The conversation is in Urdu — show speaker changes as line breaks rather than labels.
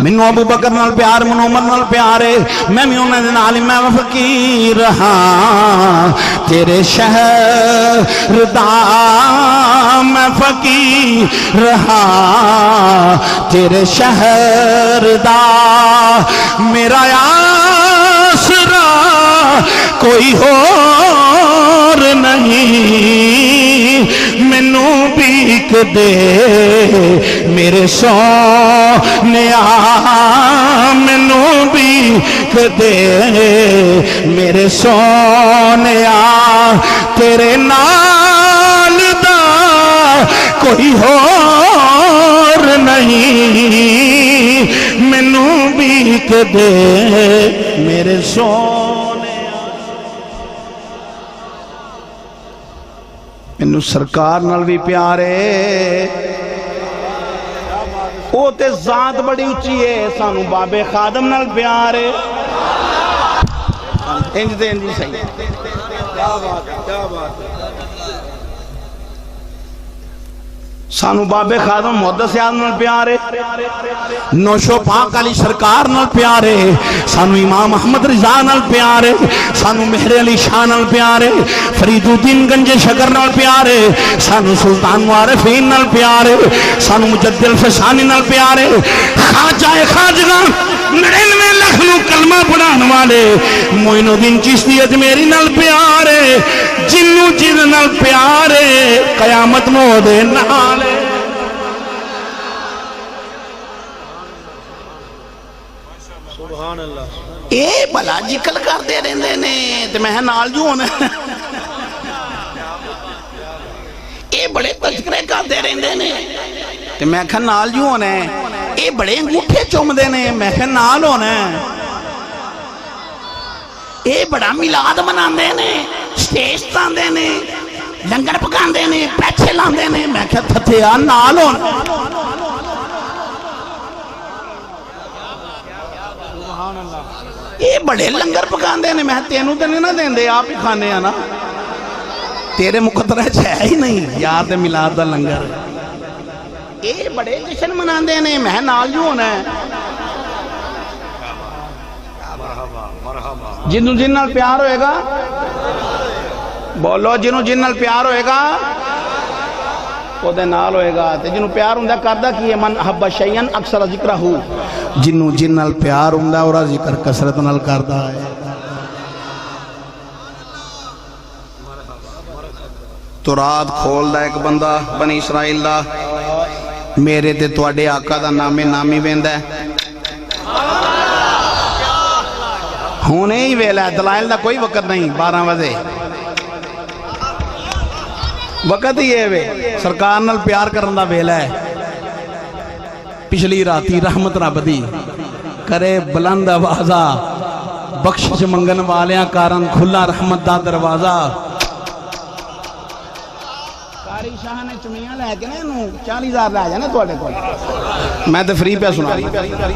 مینوں ابو بکر نال پیار مینوں عمر نال پیار ہے میں بھی انہاں دے نال میں فقیر ہاں تیرے شہر دا میں فقیر ہاں تیرے شہر دا میرا آسرا کوئی اور نہیں مینوں بھیک دے میرے سونیا مینوں بھیک دے میرے سونیا تیرے نال دا کوئی اور نہیں مینوں بھیک دے میرے سونے مینوں سرکار نال بھی پیار ہے او تے ذات بڑی اچھی ہے سانو بابے خادم نال پیار ہے انج تے انج صحیح کیا بات ہے کیا بات ہے سانو بابے خادم محدث یاد نال پیار ہے نوشو پاک علی سرکار نال پیار ہے سانو امام احمد رضا نال پیار ہے سانو مہر علی شاہ نال پیار ہے فرید الدین گنج شکر نال پیار ہے سانو سلطان معارفین نال پیار ہے سانو مجدد الفسانی نال پیار ہے خواجہ خواجہ 99 لاکھ نو کلمہ پڑھان والے معین الدین چشتی اجمیری نال پیار ہے جنوں جن نال پیار ہے قیامت نو دے نال اے بلا جکل کر دے رہندے نے تے میں نال جو ہونا اے بڑے تذکرے کر دے رہندے نے تے میں کہا نال جو ہونا اے بڑے انگوٹھے چوم دے نے میں کہا نال ہونا اے بڑا میلاد مناندے نے سٹیج تاندے نے لنگر پکاندے نے پیچھے لاندے نے میں کہا تھتیا نال ہونا یہ بڑے لنگر پکاندے نے میں تینوں تے نہیں نہ دین دے آپ ہی کھانے ہیں نا تیرے مقدرہ ہے ہی نہیں یار دے میلاد دا لنگر یہ بڑے جشن مناندے نے میں نال جو ہونا ہے جنوں جن نال پیار ہوئے گا بولو جنوں جن نال پیار ہوئے گا وہ دے نال ہوئے گا تے جنوں پیار ہوندہ کردہ کیے من حب شیئن اکثر ذکرہ ہو جنوں جن نال پیار ہوندہ اور ذکر کسرت نال کردہ ہے تو رات کھول دا ایک بندہ بنی اسرائیل دا میرے تے توڑے آقا دا نامی نامی بیندہ ہے ہونے ہی ویلہ ہے دلائل دا کوئی وقت نہیں 12 بجے وقت ہی ہے وے سرکار نال پیار کرندہ ویلہ ہے پچھلی راتی رحمت رب دی کرے بلند آوازہ بخشش منگن والیاں کارن کھلا رحمت دا دروازہ کاری شاہ نے چمیاں لے کے نا 40,000 لے جانے توڑے کو میں تے فری پہ سنا